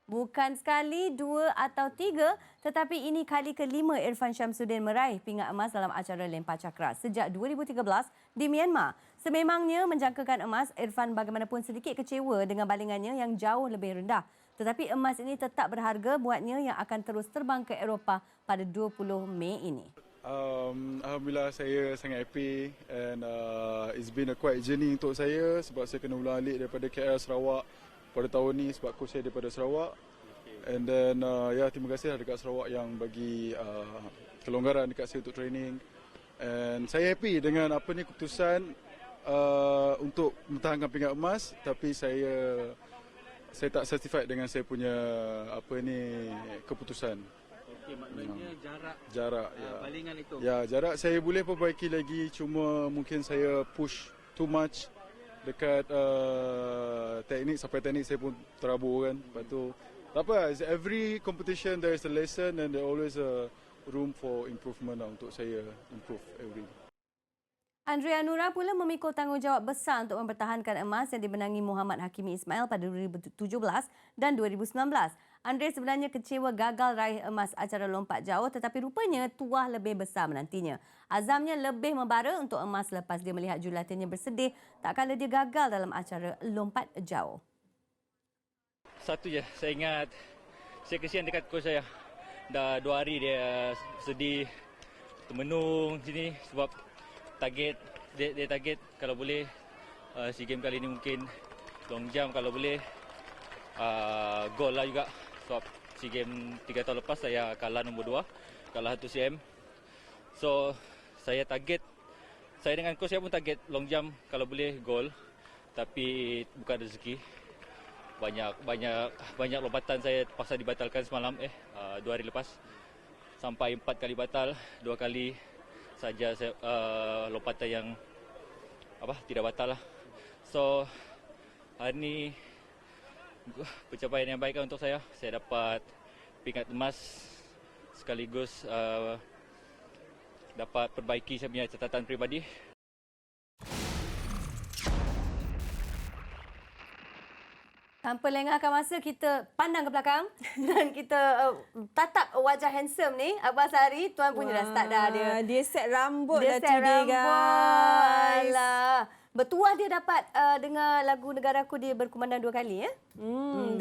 Bukan sekali, dua atau tiga, tetapi ini kali kelima Irfan Syamsuddin meraih pingat emas dalam acara lempar cakra sejak 2013 di Myanmar. Sememangnya menjangkakan emas, Irfan bagaimanapun sedikit kecewa dengan balingannya yang jauh lebih rendah. Tetapi emas ini tetap berharga buatnya yang akan terus terbang ke Eropah pada 20 Mei ini. Alhamdulillah saya sangat happy and it's been a quite journey untuk saya sebab saya kena ulang-alik daripada KL Sarawak pada tahun ni sebab coach saya daripada Sarawak. And then terima kasih dekat Sarawak yang bagi kelonggaran dekat saya untuk training. And saya happy dengan apa ni keputusan untuk mempertahankan pingat emas, tapi saya tak satisfied dengan saya punya keputusan. Okey, maknanya jarak balingan itu. Ya, jarak saya boleh perbaiki lagi, cuma mungkin saya push too much dekat teknik, sampai teknik saya pun terabur kan. Lepas tu tak apa, every competition there is a lesson and there always a room for improvement lah, untuk saya improve every. Andrea Nura pula memikul tanggungjawab besar untuk mempertahankan emas yang dimenangi Muhammad Hakimi Ismail pada 2017 dan 2019. Andre sebenarnya kecewa gagal raih emas acara lompat jauh, tetapi rupanya tuah lebih besar menantinya. Azamnya lebih membara untuk emas lepas dia melihat jurulatihnya bersedih tak kala dia gagal dalam acara lompat jauh. Satu je, saya ingat saya kesian dekat coach saya. Dah 2 hari dia sedih, termenung sini sebab target dia target kalau boleh SEA Games kali ini mungkin long jump, kalau boleh gol lah juga sebab SEA Games 3 tahun lepas saya kalah nombor 2, kalah 1 cm. So saya dengan coach saya pun target long jump kalau boleh gol, tapi bukan rezeki. Banyak lompatan saya terpaksa dibatalkan semalam 2 hari lepas, sampai 4 kali batal, 2 kali saja lompatan yang tidak batal lah. So hari ni pencapaian yang baik untuk saya. Saya dapat pingat emas sekaligus dapat perbaiki saya punya catatan peribadi. Tanpa lengahkan masa, kita pandang ke belakang dan kita tatap wajah handsome ni, Abang Sari. Tuan punya dah start dah dia. Dia set rambut Dia dah set today, guys. Alah. Bertuah dia dapat dengar lagu Negaraku, dia berkumandang 2 kali ya.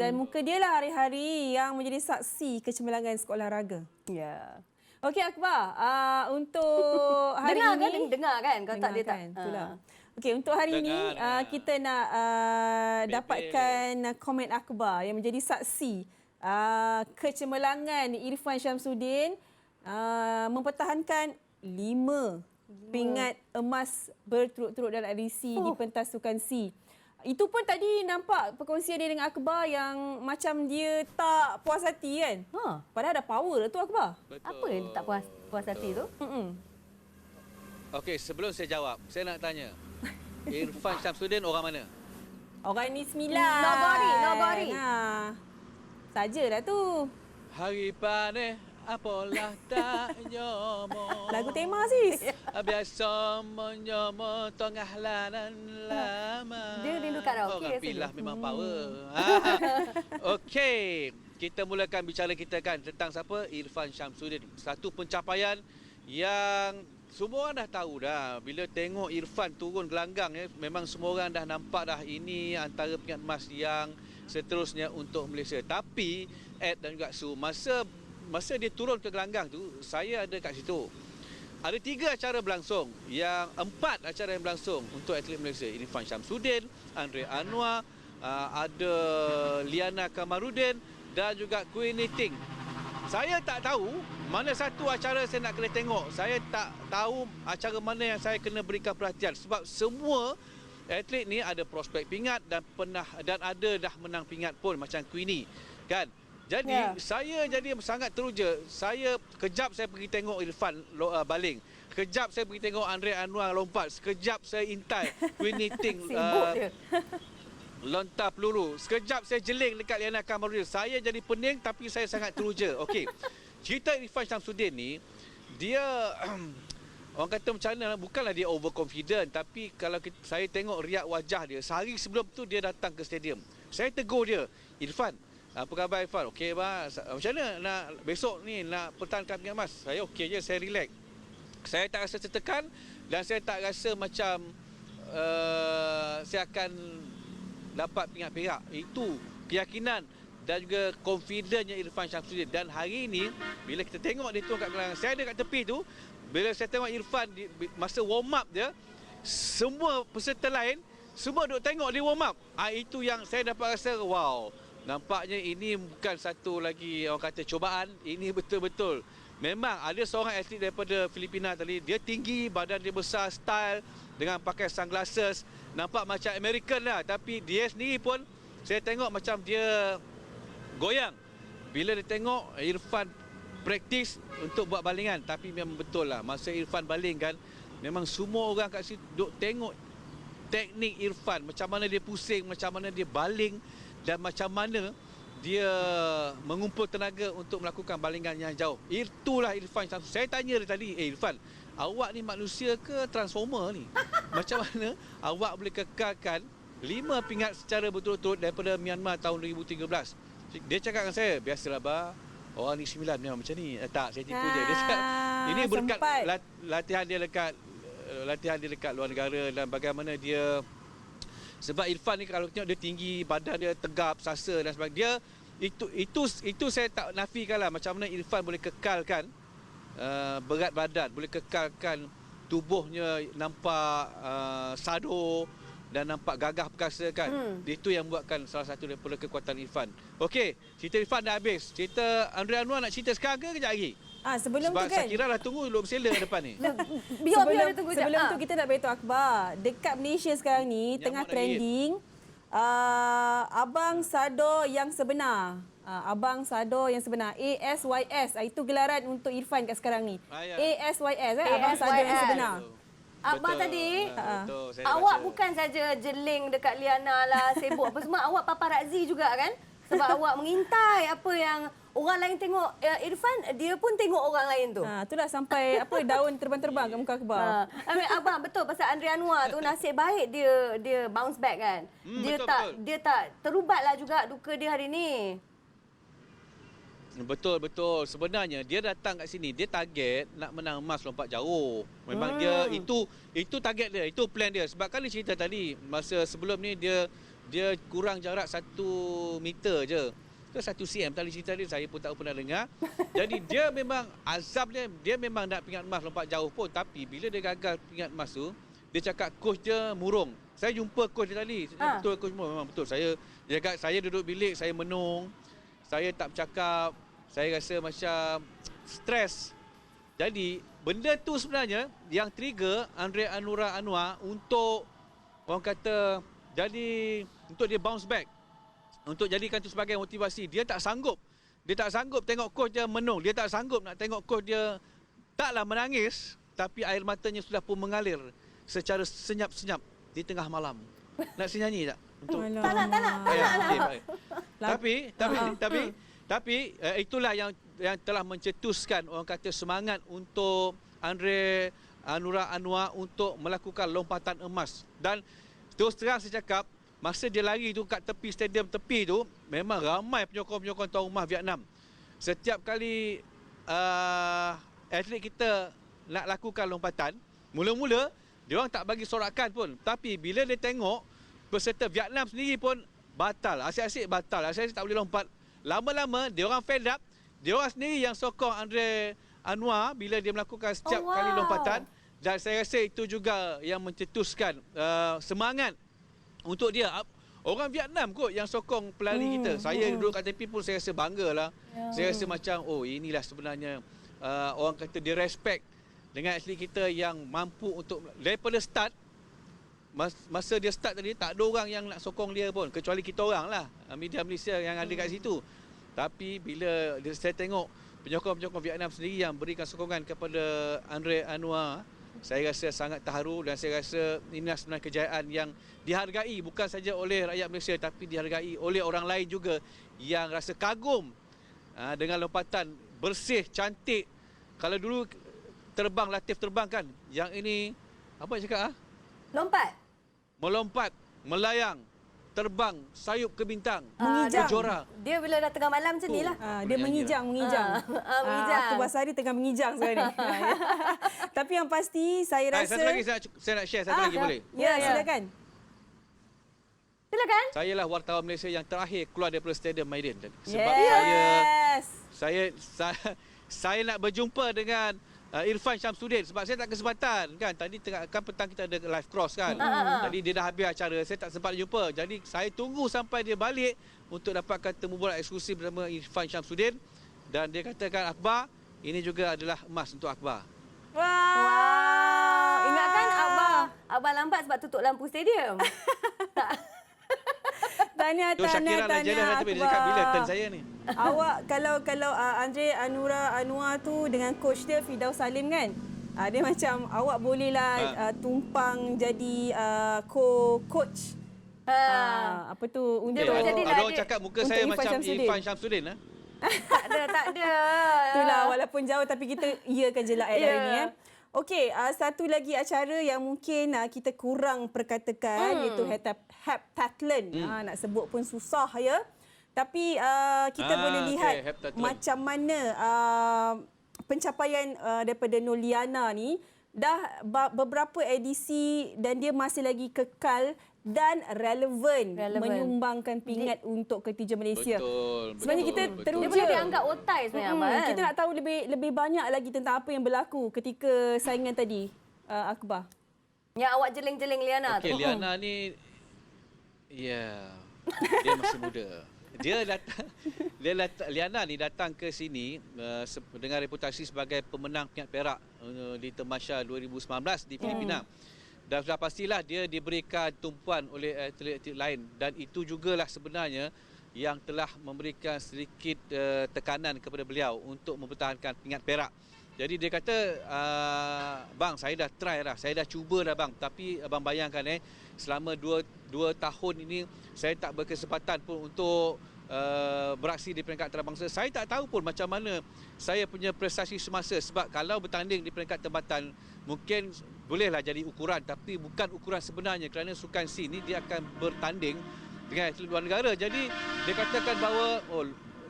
Dan muka dia lah hari-hari yang menjadi saksi kecemerlangan sekolah raga. Ya. Okey Akbar, untuk hari ini dengar kan kau tak dia tak. Itulah. Okey, untuk hari ini kita nak dapatkan komen Akbar yang menjadi saksi kecemerlangan Irfan Syamsuddin mempertahankan 5 pingat emas berturut-turut dalam edisi di pentas Sukan SEA. Itu pun tadi nampak perkongsian dia dengan Akbar yang macam dia tak puas hati kan? Padahal ada power tu Akbar. Betul. Apa yang tak puas hati tu? Okey, sebelum saya jawab, saya nak tanya. Irfan Syamsuddin orang mana? Orang ni 9. Nogori. Sajalah tu. Hari panen apalah tak nyomo. Lagu tema sis. Biasa menyomo tengah lanan lama. Dia rindu karaoke Orang rasanya. pilah memang power. Okey, kita mulakan bicara kita kan tentang siapa? Irfan Syamsuddin. Satu pencapaian yang semua orang dah tahu dah. Bila tengok Irfan turun gelanggang ya, memang semua orang dah nampak dah ini antara pingat emas yang seterusnya untuk Malaysia. Tapi Ed dan juga Su, masa dia turun ke gelanggang tu, saya ada kat situ. Ada 3 acara berlangsung, yang 4 acara yang berlangsung untuk atlet Malaysia. Irfan Syamsuddin, Andre Anwar, ada Liana Kamarudin dan juga Queen Ting. Saya tak tahu mana satu acara saya nak kena tengok. Saya tak tahu acara mana yang saya kena berikan perhatian sebab semua atlet ni ada prospek pingat dan ada dah menang pingat pun macam Queenie kan. Jadi saya jadi sangat teruja. Kejap saya pergi tengok Irfan baling. Kejap saya pergi tengok Andre Anwar lompat. Sekejap saya intai Queenie Ting lontar peluru. Sekejap saya jeling dekat Liana Kamarudin. Saya jadi pening tapi saya sangat teruja. Okey. Cerita Irfan Syamsuddin ni, dia orang kata macam mana, bukanlah dia overconfident, tapi kalau saya tengok riak wajah dia, sehari sebelum tu dia datang ke stadium. Saya tegur dia, Irfan, Apa khabar Irfan? Okey bang. Macam mana nak besok ni nak pertahankan pingat emas? Saya okey je, saya relax. Saya tak rasa tertekan dan saya tak rasa macam saya akan dapat pingat perak. Itu keyakinan dan juga confidentnya Irfan Syamsuddin. Dan hari ini bila kita tengok dia tu kat belakang, saya ada kat tepi tu, bila saya tengok Irfan masa warm up dia, semua peserta lain semua duk tengok dia warm up. Itu yang saya dapat rasa wow. Nampaknya ini bukan satu lagi orang kata cubaan, ini betul-betul. Memang ada seorang atlet daripada Filipina tadi, dia tinggi, badan dia besar, style dengan pakai sunglasses, nampak macam American lah. Tapi dia sendiri pun saya tengok macam dia goyang bila dia tengok Irfan praktis untuk buat balingan. Tapi memang betul lah, masa Irfan baling kan, memang semua orang kat situ duk tengok teknik Irfan, macam mana dia pusing, macam mana dia baling dan macam mana dia mengumpul tenaga untuk melakukan balingan yang jauh. Itulah Irfan Syamsuddin. Saya tanya dia tadi, Irfan, awak ni manusia ke transformer ni? Macam mana awak boleh kekalkan 5 pingat secara berturut-turut daripada Myanmar tahun 2013? Dia cakap dengan saya, biasalah bah, orang ni 9 memang macam ni. Tak, saya tipu je. Dia cakap, ini berkat latihan dia dekat luar negara dan bagaimana dia. Sebab Irfan ni kalau tengok dia tinggi, badan dia tegap, sasa dan sebagainya. Itu saya tak nafikan lah macam mana Irfan boleh kekalkan berat badan, boleh kekalkan tubuhnya nampak sado dan nampak gagah perkasa kan. Itu yang buatkan salah satu daripada kekuatan Irfan. Okey, cerita Irfan dah habis. Cerita Andre Anwar nak cerita sekarang ke kejap lagi? Sebelum Sebab tu kan, Syakira dah tunggu duduk bersela depan ni. Biar dia tunggu jap. sebelum tu kita nak beritahu akhbar. Dekat Malaysia sekarang ni Yang tengah mana trending Abang Sado yang sebenar. Abang Sado yang sebenar, ASYS. Itu gelaran untuk Irfan kat sekarang ni. Ya. ASYS, Abang Sado yang sebenar. Abang tadi, Betul, saya awak baca. bukan saja jeling dekat Liana lah, sibuk apa semua. Awak paparazzi juga kan? Sebab awak mengintai apa yang orang lain tengok. Irfan, dia pun tengok orang lain tu. Itulah sampai daun terbang-terbang kat muka akhbar. Abang betul pasal Andre Anwar tu nasib baik dia bounce back kan. Betul. Dia tak terubatlah juga duka dia hari ni. Betul. Sebenarnya dia datang kat sini, dia target nak menang emas lompat jauh. Memang dia itu target dia, itu plan dia. Sebab kan dia cerita tadi, masa sebelum ni dia kurang jarak 1 meter je. Ke 1 cm tadi cerita dia, saya pun tak pernah dengar. Jadi dia memang azam dia memang nak pingat emas lompat jauh pun, tapi bila dia gagal pingat emas tu, dia cakap coach dia murung. Saya jumpa coach dia tadi. Betul coach memang betul. Dia cakap saya duduk bilik, saya menung. Saya tak bercakap. Saya rasa macam stres. Jadi benda tu sebenarnya yang trigger Andre Anwar untuk orang kata untuk dia bounce back. Untuk jadikan itu sebagai motivasi. Dia tak sanggup tengok coach dia menung. Dia tak sanggup nak tengok coach dia taklah menangis, tapi air matanya sudah pun mengalir secara senyap-senyap di tengah malam. Nak saya nyanyi tak? Tak nak. Tapi itulah yang telah mencetuskan orang kata semangat untuk Andre Anwar untuk melakukan lompatan emas. Dan terus terang saya cakap, masa dia lari tu kat tepi stadium tepi tu, memang ramai penyokong-penyokong tuan rumah Vietnam. Setiap kali atlet kita nak lakukan lompatan, mula-mula dia orang tak bagi sorakan pun. Tapi bila dia tengok peserta Vietnam sendiri pun batal, asyik-asyik batal, asyik-asyik tak boleh lompat. Lama-lama dia orang fed up, dia orang sendiri yang sokong Andre Anwar bila dia melakukan setiap kali lompatan. Dan saya rasa itu juga yang mencetuskan semangat untuk dia. Orang Vietnam kot yang sokong pelari kita. Saya duduk kat tepi pun saya rasa bangga lah. Saya rasa macam, inilah sebenarnya orang kata dia respect dengan atlet kita yang mampu untuk daripada start. Masa dia start tadi, tak ada orang yang nak sokong dia pun. Kecuali kita orang lah, media Malaysia yang ada kat situ. Tapi bila saya tengok penyokong-penyokong Vietnam sendiri yang berikan sokongan kepada Andre Anwar, saya rasa sangat terharu dan saya rasa inilah sebenarnya kejayaan yang dihargai bukan saja oleh rakyat Malaysia, tapi dihargai oleh orang lain juga yang rasa kagum dengan lompatan bersih, cantik. Kalau dulu terbang, Latif terbang kan, yang ini apa cakap? Lompat. Melompat, melayang. terbang sayup ke bintang. Mengijang. Ke Jora. Dia bila dah tengah malam macam ni lah. Dia mengijang. mengijang. Aku Basari tengah mengijang sekarang ni. Tapi yang pasti saya rasa... Satu lagi saya nak share satu lagi boleh? Ya, silakan. Silakan. Saya lah wartawan Malaysia yang terakhir keluar daripada Stadium Maidin. Sebab Yes. saya nak berjumpa dengan Irfan Syamsuddin sebab saya tak kesempatan kan. Tadi kan petang kita ada live cross kan. Jadi dia dah habis acara, saya tak sempat jumpa. Jadi saya tunggu sampai dia balik untuk dapatkan temu bola eksklusif bersama Irfan Syamsuddin, dan dia katakan, Akbar, ini juga adalah emas untuk Akbar. Wow. Ingatkan Abah lambat sebab tutup lampu stadium. Tahniah, Tu Syakira lah jelas nanti dia cakap bila turn saya ni. Awak kalau Andre Anwar tu dengan coach dia Firdaus Salim kan? Dia macam awak bolehlah tumpang jadi coach. Apa tu untuk Ada orang cakap muka saya macam Irfan Syamsuddin. Tak ada. Itulah, walaupun jauh tapi kita iakan je lah hari ni. Okey, satu lagi acara yang mungkin kita kurang perkatakan iaitu heptathlon. Nak sebut pun susah ya. Tapi kita boleh lihat macam mana pencapaian daripada Noliana ni dah beberapa edisi dan dia masih lagi kekal dan relevan. Menyumbangkan pingat untuk Kertija Malaysia. Betul. Sebenarnya kita teruja. Dia boleh dianggap otai sebenarnya, Abang. Kita nak tahu lebih banyak lagi tentang apa yang berlaku ketika saingan tadi, Akbar. Yang awak jeling-jeling Liana tu. Okey, Liana ni dia masih muda. Liana ni datang ke sini dengan reputasi sebagai pemenang pingat perak di Temasya 2019 di Filipina. Dan sudah pastilah dia diberikan tumpuan oleh atlet-atlet lain, dan itu jugalah sebenarnya yang telah memberikan sedikit tekanan kepada beliau untuk mempertahankan pingat perak. Jadi dia kata, bang, saya dah try dah, saya dah cuba dah bang, tapi abang bayangkan selama 2 tahun ini saya tak berkesempatan pun untuk beraksi di peringkat antarabangsa. Saya tak tahu pun macam mana saya punya prestasi semasa, sebab kalau bertanding di peringkat tempatan mungkin bolehlah jadi ukuran, tapi bukan ukuran sebenarnya, kerana Sukan C ni dia akan bertanding dengan atlet luar negara. Jadi dia katakan bahawa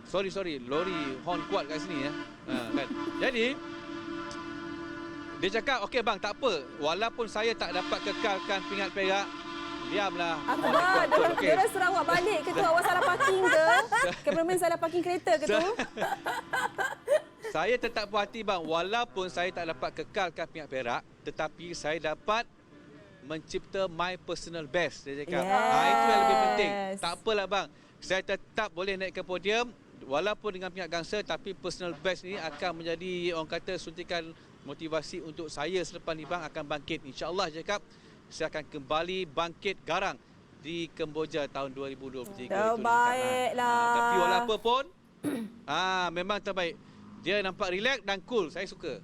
sorry lori horn kuat kat sini kan. Jadi dia cakap, okey bang, tak apa, walaupun saya tak dapat kekalkan pingat perak, diamlah. Akbar, dia Sarawak balik ke tu? Awak salah parking ke? Kameraman salah parking kereta ke tu? Saya tetap puas hati bang, walaupun saya tak dapat kekalkan pingat perak, tetapi saya dapat mencipta my personal best, dia cakap. Itu yang lebih penting. Tak apalah bang, saya tetap boleh naik ke podium walaupun dengan pingat gangsa, tapi personal best ni akan menjadi, orang kata, suntikan motivasi untuk saya selepas ni bang akan bangkit. InsyaAllah, dia cakap, saya akan kembali bangkit garang di Kemboja tahun 2023. Baiklah. Tapi walaupun pun memang terbaik. Dia nampak relax dan cool. Saya suka.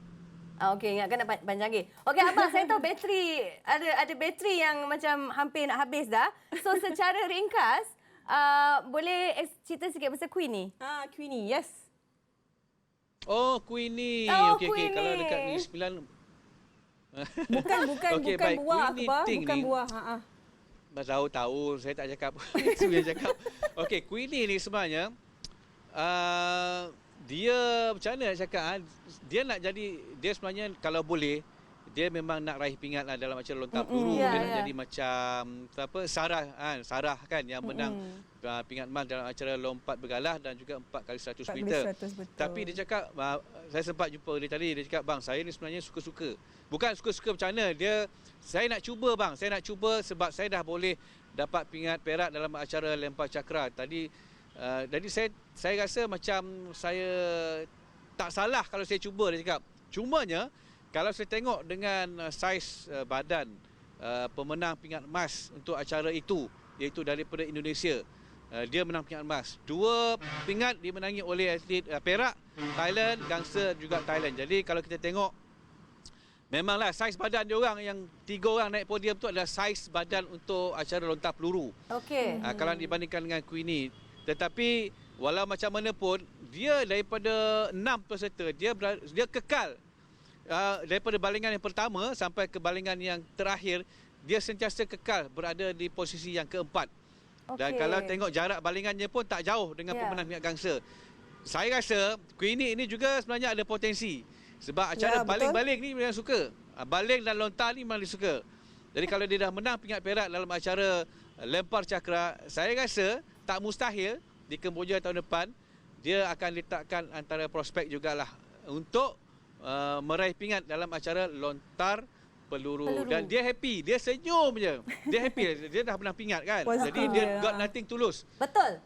Okey, ingatkan nak panjang lagi. Okey, abang, saya tahu bateri ada bateri yang macam hampir nak habis dah. So secara ringkas, boleh cerita sikit pasal Queenie? Queenie, yes. Oh, Queenie. Okey. Kalau dekat Negeri Sembilan. Bukan okay, bukan baik. buah, Akbar. Queenie Bukan ni, buah. Tahu, saya tak cakap. Itu yang cakap. Okey, Queenie ni sebenarnya dia macam mana nak cakap, dia sebenarnya kalau boleh dia memang nak raih pingat lah dalam acara lontar peluru. Dia nak jadi macam Sarah kan yang menang pingat emas dalam acara lompat bergalah dan juga 4x100 meter. Tapi dia cakap, saya sempat jumpa dia tadi, dia cakap, bang, saya ni sebenarnya suka-suka. Bukan suka-suka macam mana, saya nak cuba bang, saya nak cuba sebab saya dah boleh dapat pingat perak dalam acara lempar cakra. Jadi saya rasa macam saya tak salah kalau saya cuba, dia cakap. Cumanya kalau saya tengok dengan saiz badan pemenang pingat emas untuk acara itu, iaitu daripada Indonesia, dia menang pingat emas. 2 pingat dimenangi oleh atlet perak Thailand, gangsa juga Thailand. Jadi kalau kita tengok, memanglah saiz badan dia orang yang 3 orang naik podium tu adalah saiz badan untuk acara lontar peluru. Okey. Kalau dibandingkan dengan Queenie. Tetapi walau macam mana pun, dia daripada 6 peserta, dia kekal. Daripada balingan yang pertama sampai ke balingan yang terakhir, dia sentiasa kekal berada di posisi yang keempat. Dan Okey. kalau tengok jarak balingannya pun tak jauh dengan Ya. pemenang pingat gangsa. Saya rasa Queenie ini juga sebenarnya ada potensi. Sebab acara Ya, betul. baling-baling ni memang suka. Baling dan lontar ni memang dia suka. Jadi kalau dia dah menang pingat perak dalam acara lempar cakra, saya rasa tak mustahil di Kemboja tahun depan dia akan letakkan antara prospek jugalah untuk meraih pingat dalam acara lontar peluru. Dan dia happy, dia senyum je. Dia happy, dia dah menang pingat kan. Positif Jadi dia dia. got nothing to lose Betul.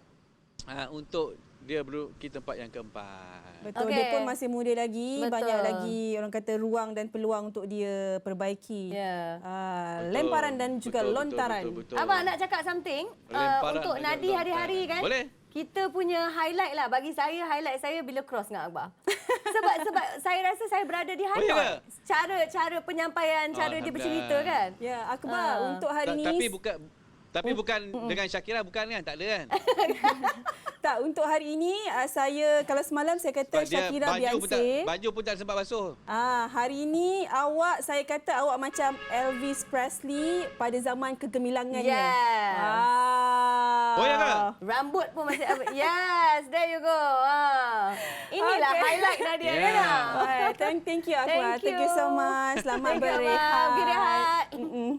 untuk dia berduduki tempat yang keempat. Betul, Okey. dia pun masih muda lagi, Betul. banyak lagi orang kata ruang dan peluang untuk dia perbaiki. Ya. Betul. Lemparan dan juga Betul, lontaran. betul. Abang nak cakap something Lemparan untuk dan Nadi lontaran. hari-hari kan? Boleh. Kita punya highlight lah. Bagi saya, highlight saya bila cross dengan Akbar. sebab saya rasa saya berada di ya highlight. ke? Cara penyampaian, cara dia bercerita kan? Ya, Akbar, untuk hari ni Tapi bukan dengan Syakira, bukan kan? Tak ada kan? tak, untuk hari ini saya kalau semalam saya kata Sebab dia Syakira Beyonce. baju pun tak sempat basuh. Hari ini saya kata awak macam Elvis Presley pada zaman kegemilangannya. Yes. Oh, ya ke? Rambut pun masih... yes, there you go. Inilah Okay. highlight Nadia Yeah. kan? Alright, thank you Akbar. Thank you so much. Selamat Thank you, berehat. Abang. Pergi rehat. Mm-mm.